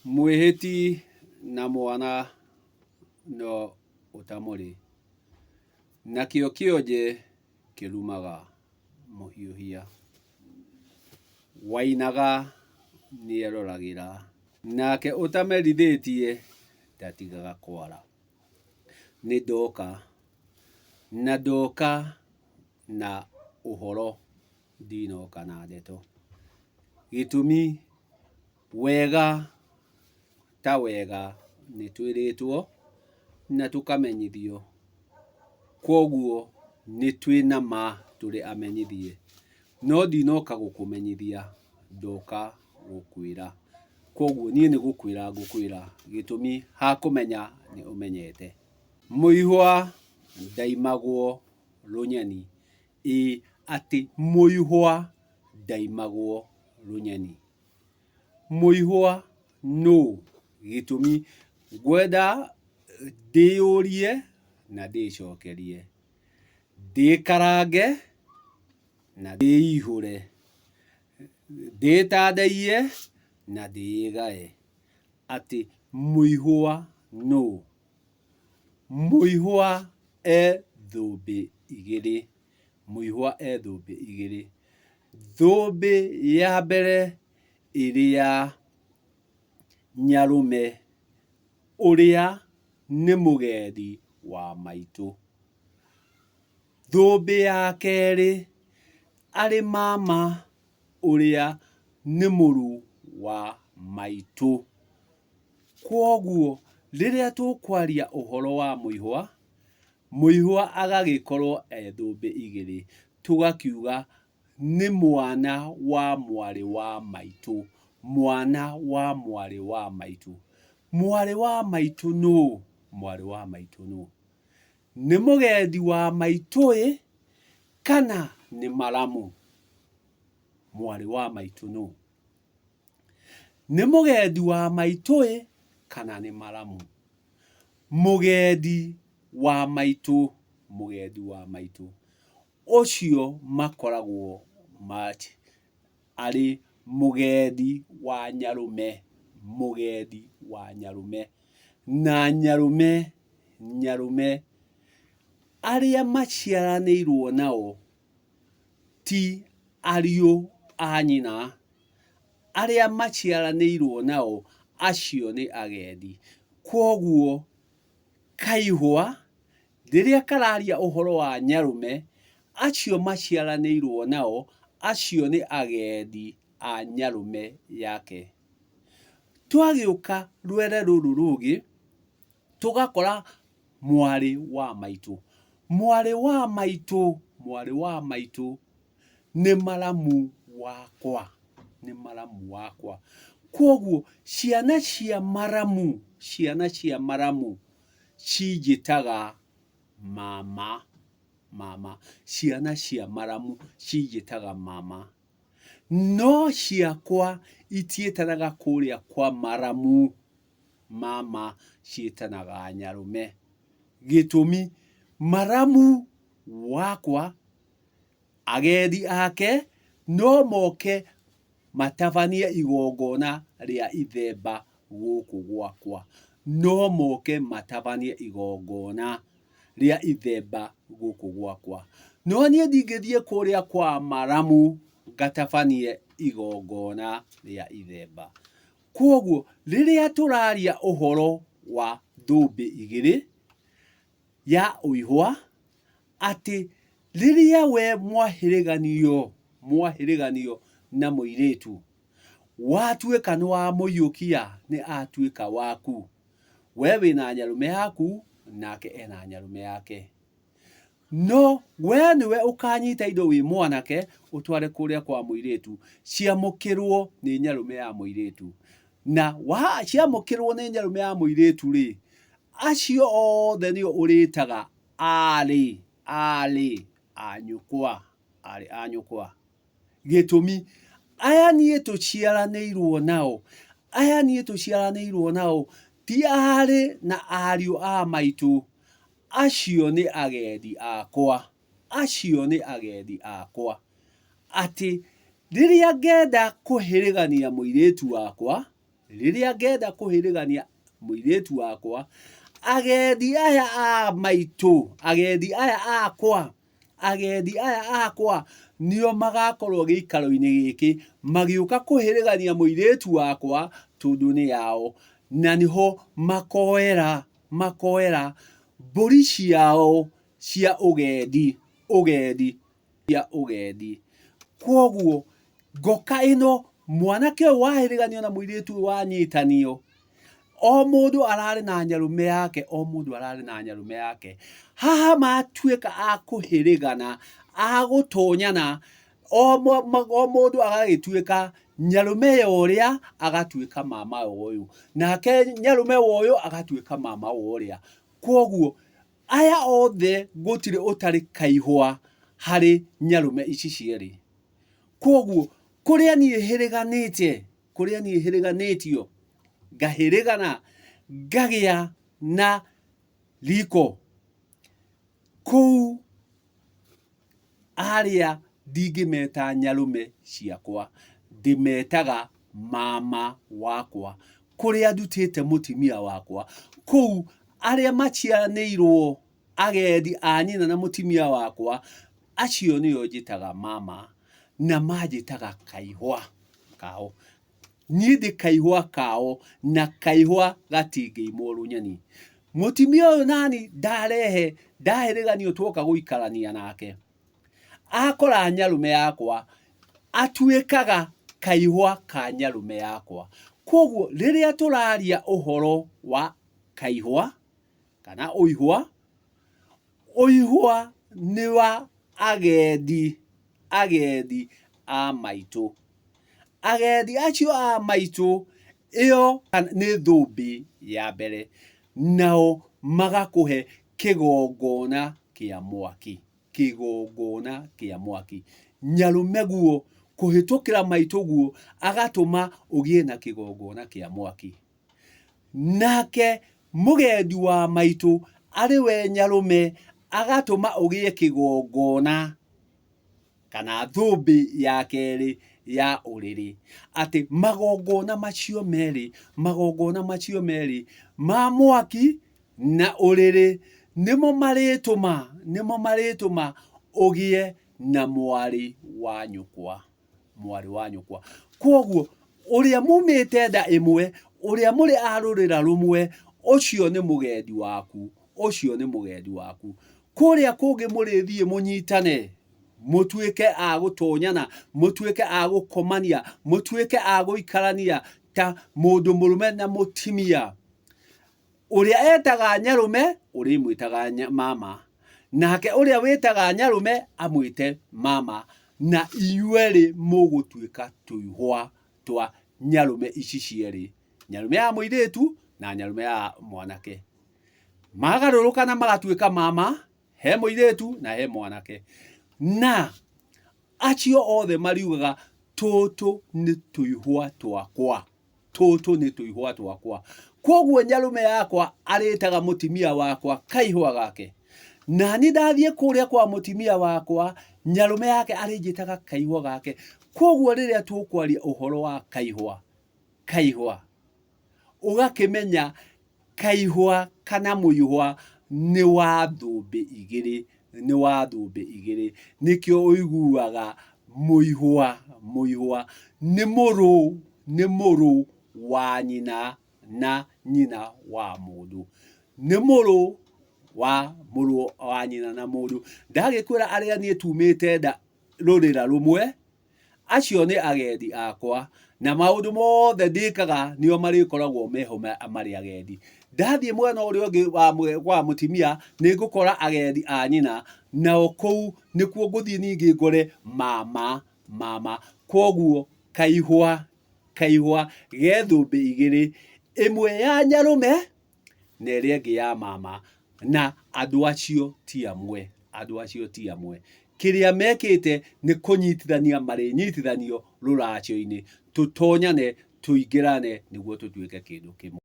Mwĩhĩti na mwana no ũtamũrĩ, nakĩo kĩonje kĩrumaga mũhiũhia. Wainaga nĩeroragĩra, nake ũtamerithĩtie ndatigaga kwara. Nĩndoka na ndoka na ũhoro, ndinoka na ndeto. Gĩtũmi wega ta wega nĩtwĩrĩtwo na tũkamenyithio, kwoguo nĩtwĩna ma tũrĩ amenyithie. No ndinoka gũkũmenyithia, ndoka gũkwĩra. Kwoguo niĩ nĩgũkwĩra ngũkwĩra, gĩtũmi ha kũmenya nĩũmenyete. Mũihwa ndaimagwo rũnyeni. Ĩĩ atĩ mũihwa ndaimagwo rũnyeni. Mũihwa nũ? Gĩtũmi ngwenda ndĩyũrie na ndĩcokerie, ndĩkarange na ndĩihũre, ndĩtandaiye na ndĩgaye. Atĩ mũihwa nũ? Mũihwa thũmbĩ igĩrĩ. Mũihwa thũmbĩ igĩrĩ. Thũmbĩ ya mbere ĩrĩ ya nyarũme ũrĩa nĩ mũgendi wa maitũ. Thũmbĩ ya kerĩ arĩ mama ũrĩa nĩ mũrũ wa maitũ. Kwoguo rĩrĩa tũkwaria ũhoro wa mũihwa, mũihwa agagĩkorwo thũmbĩ igĩrĩ, tũgakiuga nĩ mwana wa mwarĩ wa maitũ. Mwana wa mwarĩ wa maitũ. Mwarĩ wa maitũ nũ? Mwarĩ wa maitũ nũ? Nĩ mũgendi wa maitũ kana nĩ maramu? Mwarĩ wa maitũ nũ? Nĩ mũgendi wa maitũ kana nĩ maramu? Mũgendi wa maitũ. Mũgendi wa maitũ ũcio makoragwo arĩ mũgendi wa nyarũme. Mũgendi wa nyarũme. Na nyarũme arĩa maciaranĩirwo nao ti ariũ a nyina. Arĩa maciaranĩirwo nao acio nĩ agendi. Kwoguo kaihwa rĩrĩa kararia ũhoro wa nyarũme, acio maciaranĩirwo nao acio nĩ agendi a nyarũme yake. Twagĩũka rwere rũrũ rũngĩ tũgakora mwarĩ wa maitũ. Mwarĩ wa maitũ. Mwarĩ wa maitũ nĩ maramu wakwa. Nĩ maramu wakwa. Kwoguo ciana cia maramu, ciana cia maramu cinjĩtaga mama. Mama. Ciana cia maramu cinjĩtaga mama. No ciakwa itiĩtanaga kũrĩa kwa maramu. Mama ciĩtanaga nyarũme. Gĩtũmi maramu wakwa agendi ake no moke matabanie igongona rĩa ithemba gũkũ gwakwa. No moke matabanie igongona rĩa ithemba gũkũ gwakwa. No niĩ ndingĩthiĩ kũrĩa kwa maramu ngatabanie igongona rĩa ithemba. Kwoguo rĩrĩa tũraria ũhoro wa thũmbĩ igĩrĩ ya ũihwa, atĩ rĩrĩa we mwahĩrĩganio na mũirĩtu, watuĩka nĩwamũiyũkia nĩ atuĩka waku. We wĩna nyarũme yaku, nake ena nyarũme yake. No we nĩwe ũkanyita indo wĩ mwanake ũtware kũrĩa kwa mũirĩtu, ciamũkĩrwo nĩ nyarũme ya mũirĩtu. Na ciamũkĩrwo nĩ nyarũme ya mũirĩtu acio othe nĩo ũrĩtaga arĩ a nyũkwa. Arĩ a nyũkwa. Gĩtũmi aya niĩ tũciaranĩirwo nao, aya niĩ tũciaranĩirwo nao ti arĩ na ariũ a maitũ. Acio nĩ agendi akwa. Acio nĩ agendi akwa. Atĩ rĩrĩa ngenda kũhĩrĩgania mũirĩtu wakwa, riria ngenda kuhirigania muiretu wakwa, agendi aya a maitu, agendi aya akwa nio magakorwo giikaro-ini giki magiuka kuhirigania muiretu wakwa tondu ni yao, na niho makoera mburi ciao cia ugendi cia ugendi. Koguo ngoka ino mwanake wahiriganio na muiretu wanyitanio, o mundu arari na nyarume yake, haha matuika a kuhirigana, a gutonyana, o mundu agagituika nyarume ya uria agatuika mama uyu, nake nyarume uyu agatuika mama uria. Koguo aya othe gutire utari kaihwa hari nyarume ici cieri. Koguo kuria nie hiriganitio, ngahirigana ngagia na riko kuu, aria ndingimeta nyarume ciakwa, ndimetaga mama wakwa. Kuria ndutite mutimia wakwa kuu, aria maciaranirwo agendi a nyina na mutimia wakwa, acio nio njitaga mama, na manjitaga kaihwa kao. Nie ndi kaihwa kao, na kaihwa gatingiimwo runyani. Mutimia uyu nani ndahiriganio twoka guikarania nake, akora nyarume yakwa atuikaga kaihwa ka nyarume yakwa. Koguo riria turaria uhoro wa kaihwa kana uihwa ni wa agendi a maitu. Agendi acio a maitu, iyo ni thumbi ya mbere, nao magakuhe kigongona kia mwaki. Nyarume guo kuhitukira maitu guo agatuma ugie na kigongona kia mwaki. Nake mugendi wa maitu ariwe nyarume agatuma ugie kigongona kana thumbi ya keri ya uriri. Ati magongona macio meri ma mwaki na uriri nimo marituma ugie na mwari wa nyukwa. Koguo uria mumite nda imwe, uria muri a rurira rumwe, ucio ni mugendi waku. Kuria kungi murithie munyitane, mutuike a gutonyana, mutuike a gukomania, mutuike a guikarania ta mundu murume na mutimia. Uria etaga nyarume urimwitaga mama, nake uria witaga nyarume amwite mama, na inyueri mugutuika tuihwa twa nyarume ici cieri, nyarume ya muiretu na nyarume ya mwanake. Magaruruka na magatuika mama he muiretu na he mwanake, na acio othe mariugaga tutu ni tuihwa twakwa. Koguo nyarume yakwa aritaga mutimia wakwa kaihwa gake, nani ndathie kuria kwa mutimia wakwa, nyarume yake arinjitaga kaihwa gake. Koguo riria tukwaria uhoro wa kaihwa ugakimenya kaihwa kana muihwa ni wa thumbi igiri. Nikio uiguaga muihwa ni muru wa nyina na nyina wa mundu, ni muru wa nyina na mundu. Ndagikwira aria nie tumite nda rurira rumwe, acio ni agendi akwa, na maundu mothe ndikaga nio marikoragwo meho mari agendi. Ndathie mwena uria ungi wa mutimia ningukora agendi a nyina, nao kou nikuo nguthie ningi ngore mama. Koguo kaihwa ge thumbi igiri, imwe ya nyarume na iria ingi ya mama, na andu acio ti amwe. Kiria mekite ni kunyitithania marinyitithanio ruracio-ini, tutonyane tuingirane niguo tutuike kindu kimwe.